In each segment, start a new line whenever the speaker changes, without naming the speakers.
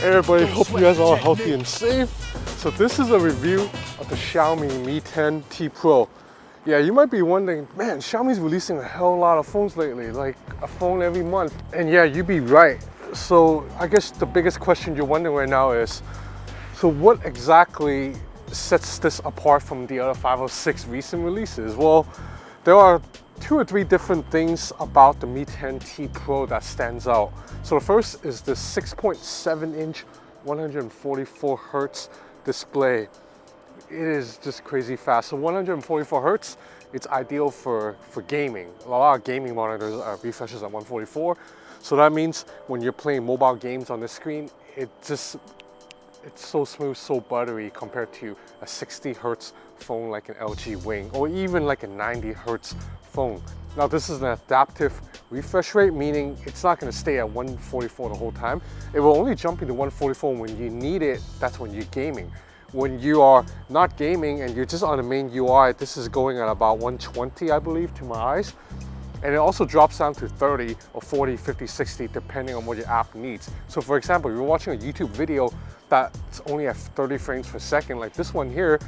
Hey everybody, hope you guys are all healthy and safe. So this is a review of the Xiaomi Mi 10T Pro. Yeah, you might be wondering, man, Xiaomi's releasing a hell lot of phones lately, like a phone every month. And yeah, you'd be right. So I guess the biggest question you're wondering right now is, so what exactly sets this apart from the other 5 or 6 recent releases? Well, there are 2 or 3 different things about the Mi 10T Pro that stands out. So the first is the 6.7-inch 144 hertz display. It is just crazy fast. So 144 hertz, it's ideal for gaming. A lot of gaming monitors are refreshes at 144. So that means when you're playing mobile games on the screen, it's so smooth, so buttery compared to a 60 hertz phone like an LG Wing or even like a 90 hertz phone. Now this is an adaptive refresh rate, meaning it's not going to stay at 144 the whole time. It will only jump into 144 when you need it. That's when you're gaming. When you are not gaming and you're just on the main UI, this is going at about 120, I believe, to my eyes. And it also drops down to 30 or 40, 50, 60, depending on what your app needs. So for example, if you're watching a YouTube video that's only at 30 frames per second, like this one here,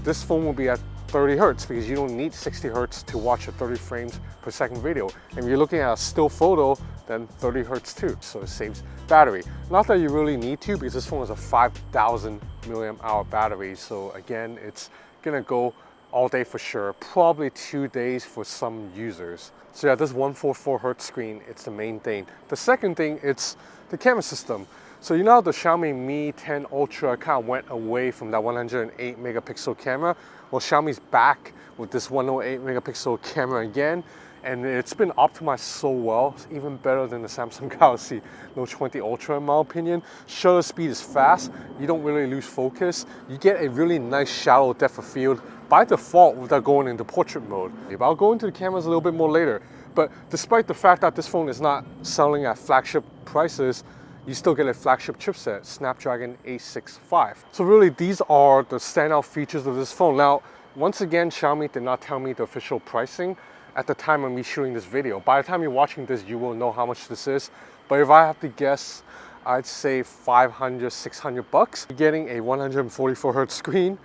this phone will be at 30 hertz because you don't need 60 hertz to watch a 30 frames per second video. And if you're looking at a still photo, then 30 hertz too, so it saves battery. Not that you really need to, because this phone has a 5,000 milliamp hour battery. So again, it's gonna go all day for sure, probably 2 days for some users. So yeah, this 144 hertz screen, it's the main thing. The second thing, it's the camera system. So you know how the Xiaomi Mi 10 Ultra kind of went away from that 108 megapixel camera? Well, Xiaomi's back with this 108 megapixel camera again, and it's been optimized so well, it's even better than the Samsung Galaxy Note 20 Ultra in my opinion. Shutter speed is fast, you don't really lose focus, you get a really nice shallow depth of field by default without going into portrait mode. I'll go into the cameras a little bit more later, but despite the fact that this phone is not selling at flagship prices, you still get a flagship chipset, Snapdragon 865. So really, these are the standout features of this phone. Now, once again, Xiaomi did not tell me the official pricing at the time of me shooting this video. By the time you're watching this, you will know how much this is. But if I have to guess, I'd say 500, 600 bucks. You're getting a 144 hertz screen.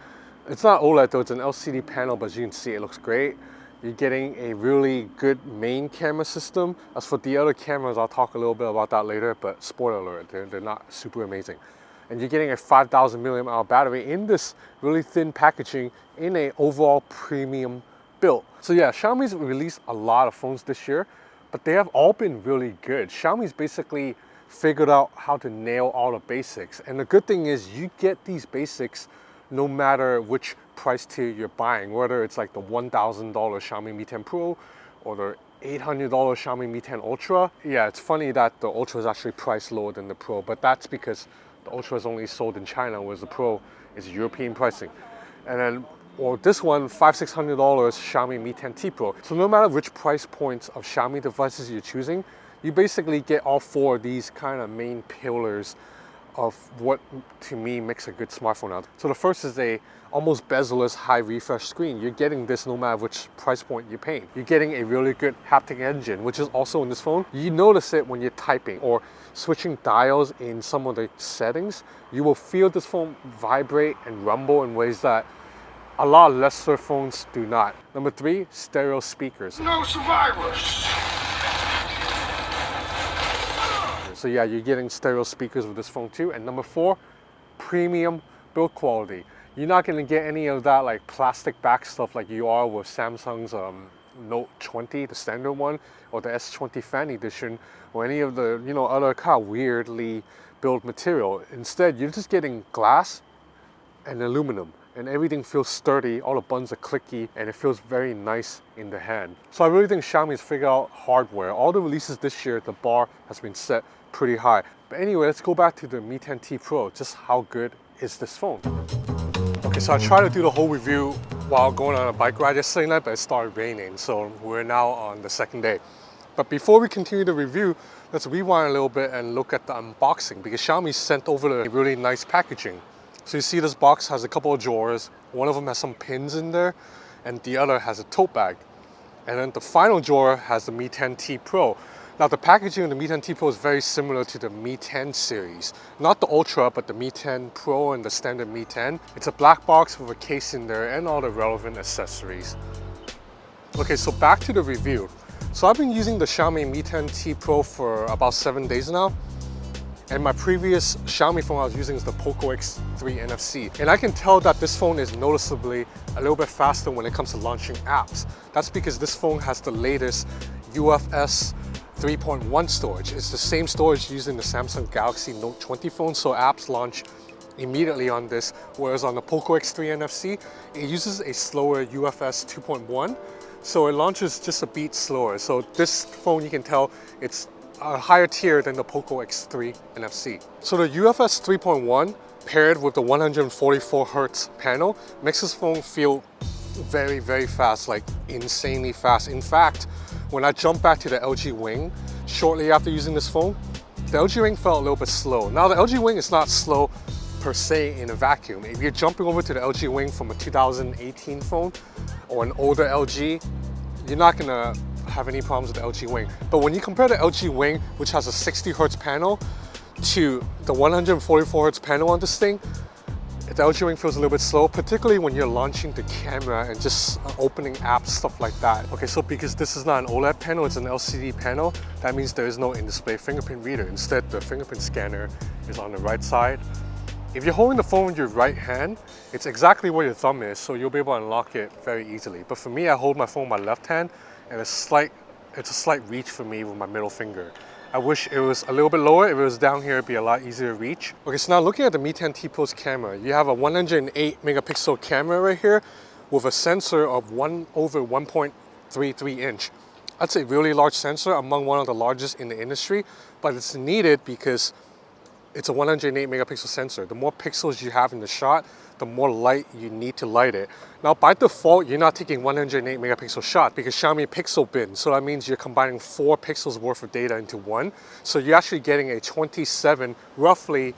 It's not OLED though, it's an LCD panel, but as you can see, it looks great. You're getting a really good main camera system. As for the other cameras, I'll talk a little bit about that later, but spoiler alert, they're not super amazing. And you're getting a 5,000 milliamp hour battery in this really thin packaging in a overall premium build. So yeah, Xiaomi's released a lot of phones this year, but they have all been really good. Xiaomi's basically figured out how to nail all the basics. And the good thing is you get these basics no matter which price tier you're buying, whether it's like the $1,000 Xiaomi Mi 10 Pro or the $800 Xiaomi Mi 10 Ultra. Yeah, it's funny that the Ultra is actually priced lower than the Pro, but that's because the Ultra is only sold in China, whereas the Pro is European pricing. And then, or this one, $500-600 Xiaomi Mi 10T Pro. So no matter which price points of Xiaomi devices you're choosing, you basically get all 4 of these kind of main pillars of what to me makes a good smartphone out. So the first is a almost bezel-less high refresh screen. You're getting this no matter which price point you're paying. You're getting a really good haptic engine, which is also in this phone. You notice it when you're typing or switching dials in some of the settings. You will feel this phone vibrate and rumble in ways that a lot of lesser phones do not. Number 3, stereo speakers.
No survivors!
So yeah, you're getting stereo speakers with this phone too. And number 4, premium build quality. You're not going to get any of that like plastic back stuff like you are with Samsung's Note 20, the standard one, or the S20 Fan Edition, or any of the other kind of weirdly built material. Instead, you're just getting glass and aluminum, and everything feels sturdy, all the buttons are clicky, and it feels very nice in the hand. So I really think Xiaomi's figured out hardware. All the releases this year, the bar has been set pretty high. But anyway, let's go back to the Mi 10T Pro. Just how good is this phone? Okay, so I tried to do the whole review while going on a bike ride yesterday night, but it started raining, so we're now on the second day. But before we continue the review, let's rewind a little bit and look at the unboxing, because Xiaomi sent over the really nice packaging. So you see this box has a couple of drawers. One of them has some pins in there, and the other has a tote bag. And then the final drawer has the Mi 10T Pro. Now the packaging of the Mi 10T Pro is very similar to the Mi 10 series. Not the Ultra, but the Mi 10 Pro and the standard Mi 10. It's a black box with a case in there and all the relevant accessories. Okay, so back to the review. So I've been using the Xiaomi Mi 10T Pro for about 7 days now. And my previous Xiaomi phone I was using is the Poco X3 NFC. And I can tell that this phone is noticeably a little bit faster when it comes to launching apps. That's because this phone has the latest UFS 3.1 storage. It's the same storage used in the Samsung Galaxy Note 20 phone, so apps launch immediately on this, whereas on the Poco X3 NFC, it uses a slower UFS 2.1, so it launches just a beat slower. So this phone, you can tell it's a higher tier than the Poco X3 NFC. So the UFS 3.1 paired with the 144 Hz panel makes this phone feel very, very fast, like insanely fast. In fact, when I jumped back to the LG Wing shortly after using this phone, the LG Wing felt a little bit slow. Now the LG Wing is not slow per se in a vacuum. If you're jumping over to the LG Wing from a 2018 phone or an older LG, you're not gonna have any problems with the LG Wing. But when you compare the LG Wing, which has a 60 Hz panel, to the 144 Hz panel on this thing, the LG Wing feels a little bit slow, particularly when you're launching the camera and just opening apps, stuff like that. Okay, so because this is not an OLED panel, it's an LCD panel, that means there is no in-display fingerprint reader. Instead, the fingerprint scanner is on the right side. If you're holding the phone with your right hand, it's exactly where your thumb is, so you'll be able to unlock it very easily. But for me, I hold my phone with my left hand, and it's a slight reach for me with my middle finger. I wish it was a little bit lower. If it was down here, it'd be a lot easier to reach. Okay, so now looking at the Mi 10T Pro's camera, you have a 108 megapixel camera right here with a sensor of 1/1.33 inch. That's a really large sensor, among one of the largest in the industry, but it's needed because it's a 108 megapixel sensor. The more pixels you have in the shot, the more light you need to light it. Now by default, you're not taking 108 megapixel shot because Xiaomi pixel bin. So that means you're combining 4 pixels worth of data into one. So you're actually getting a 27 roughly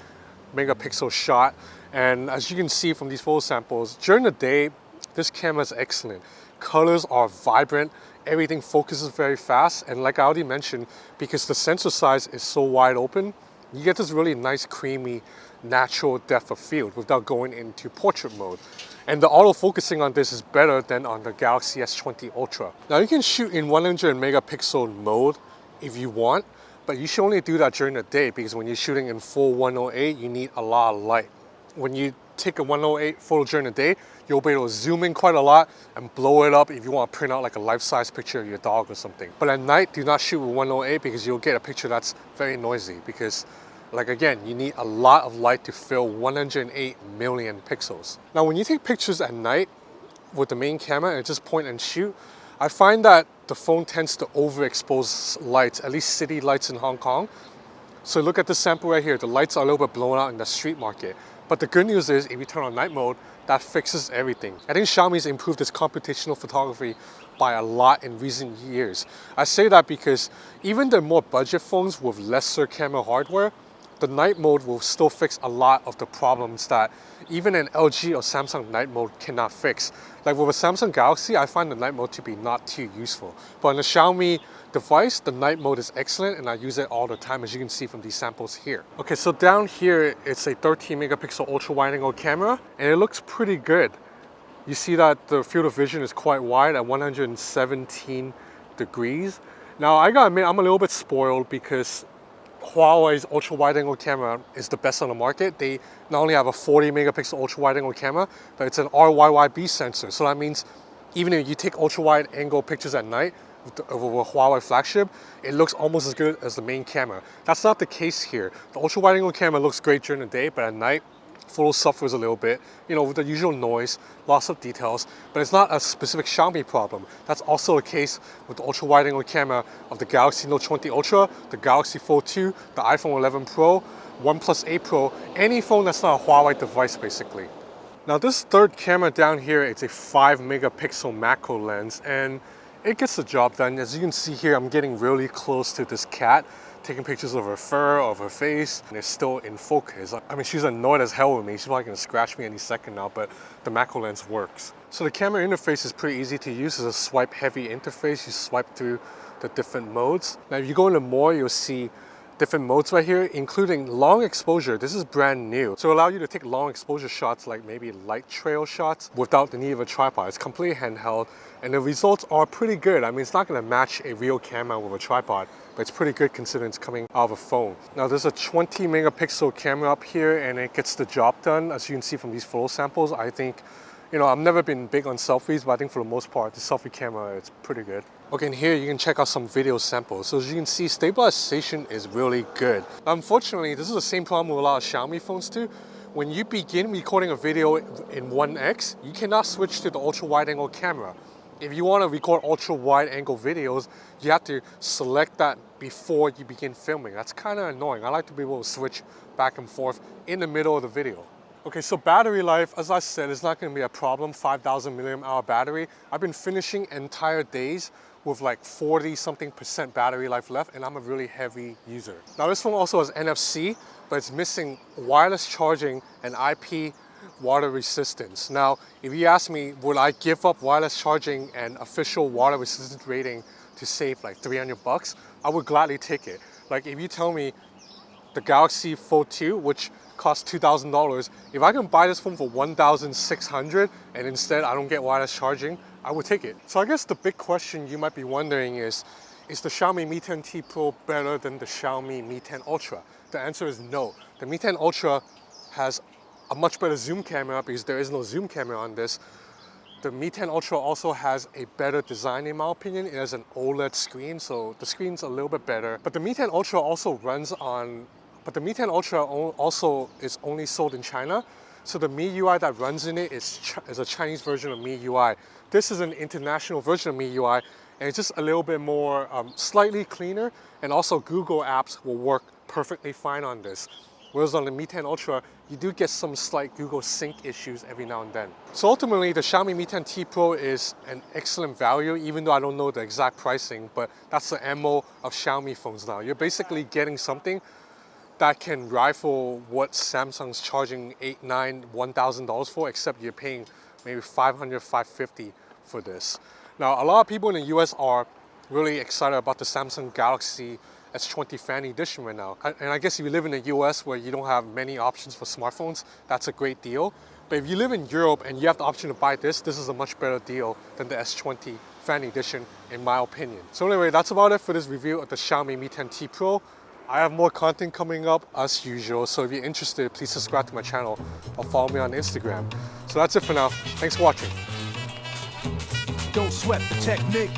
megapixel shot. And as you can see from these photo samples, during the day, this camera is excellent. Colors are vibrant. Everything focuses very fast. And like I already mentioned, because the sensor size is so wide open, you get this really nice, creamy, natural depth of field without going into portrait mode. And the auto-focusing on this is better than on the Galaxy S20 Ultra. Now you can shoot in 100 megapixel mode if you want, but you should only do that during the day because when you're shooting in full 108, you need a lot of light. When you take a 108 photo during the day, you'll be able to zoom in quite a lot and blow it up if you want to print out like a life-size picture of your dog or something. But at night, do not shoot with 108 because you'll get a picture that's very noisy because, like again, you need a lot of light to fill 108 million pixels. Now when you take pictures at night with the main camera and just point and shoot, I find that the phone tends to overexpose lights, at least city lights in Hong Kong. So look at this sample right here, the lights are a little bit blown out in the street market. But the good news is, if you turn on night mode, that fixes everything. I think Xiaomi's improved its computational photography by a lot in recent years. I say that because even the more budget phones with lesser camera hardware, the night mode will still fix a lot of the problems that even an LG or Samsung night mode cannot fix. Like with a Samsung Galaxy, I find the night mode to be not too useful. But on the Xiaomi device, the night mode is excellent and I use it all the time, as you can see from these samples here. Okay, so down here, it's a 13 megapixel ultra wide angle camera and it looks pretty good. You see that the field of vision is quite wide at 117 degrees. Now I gotta admit, I'm a little bit spoiled because Huawei's ultra wide angle camera is the best on the market. They not only have a 40 megapixel ultra wide angle camera, but it's an RYYB sensor. So that means even if you take ultra wide angle pictures at night with a Huawei flagship, it looks almost as good as the main camera. That's not the case here. The ultra wide angle camera looks great during the day, but at night, photo suffers a little bit, you know, with the usual noise, loss of details, but it's not a specific Xiaomi problem. That's also the case with the ultra wide angle camera of the Galaxy Note 20 Ultra, the Galaxy Fold 2, the iPhone 11 Pro, OnePlus 8 Pro, any phone that's not a Huawei device basically. Now this third camera down here, it's a 5 megapixel macro lens and it gets the job done. As you can see here, I'm getting really close to this cat taking pictures of her fur, of her face, and it's still in focus. I mean, she's annoyed as hell with me. She's probably gonna scratch me any second now, but the macro lens works. So the camera interface is pretty easy to use. It's a swipe heavy interface. You swipe through the different modes. Now, if you go into more, you'll see different modes right here, including long exposure. This is brand new. So it'll allow you to take long exposure shots, like maybe light trail shots, without the need of a tripod. It's completely handheld, and the results are pretty good. I mean, it's not gonna match a real camera with a tripod, but it's pretty good considering it's coming out of a phone. Now, there's a 20 megapixel camera up here, and it gets the job done. As you can see from these photo samples, I think, you know, I've never been big on selfies, but I think for the most part, the selfie camera, it's pretty good. Okay, and here you can check out some video samples. So as you can see, stabilization is really good. Unfortunately, this is the same problem with a lot of Xiaomi phones too. When you begin recording a video in 1x, you cannot switch to the ultra wide angle camera. If you want to record ultra wide angle videos, you have to select that before you begin filming. That's kind of annoying. I like to be able to switch back and forth in the middle of the video. Okay, so battery life, as I said, is not going to be a problem. 5,000 milliamp hour battery. I've been finishing entire days with like 40-something% battery life left, and I'm a really heavy user. Now, this phone also has NFC, but it's missing wireless charging and IP water resistance. Now, if you ask me, would I give up wireless charging and official water resistance rating to save like 300 bucks? I would gladly take it. Like, if you tell me the Galaxy Fold 2, which costs $2,000, if I can buy this phone for $1,600 and instead I don't get wireless charging, I would take it. So I guess the big question you might be wondering is the Xiaomi Mi 10T Pro better than the Xiaomi Mi 10 Ultra? The answer is no. The Mi 10 Ultra has a much better zoom camera because there is no zoom camera on this. The Mi 10 Ultra also has a better design in my opinion. It has an OLED screen, so the screen's a little bit better. But the Mi 10 Ultra also runs on But the Mi 10 Ultra also is only sold in China. So the Mi UI that runs in it is a Chinese version of Mi UI. This is an international version of Mi UI, and it's just a little bit more, slightly cleaner, and also Google apps will work perfectly fine on this. Whereas on the Mi 10 Ultra, you do get some slight Google Sync issues every now and then. So ultimately, the Xiaomi Mi 10T Pro is an excellent value, even though I don't know the exact pricing, but that's the MO of Xiaomi phones now. You're basically getting something that can rival what Samsung's charging $8,000, $9,000, $1,000 for, except you're paying maybe $500, $550 for this. Now, a lot of people in the US are really excited about the Samsung Galaxy S20 Fan Edition right now. And I guess if you live in the US where you don't have many options for smartphones, that's a great deal. But if you live in Europe and you have the option to buy this is a much better deal than the S20 Fan Edition, in my opinion. So anyway, that's about it for this review of the Xiaomi Mi 10T Pro. I have more content coming up as usual, so if you're interested, please subscribe to my channel or follow me on Instagram. So that's it for now. Thanks for watching.
Don't sweat the technique.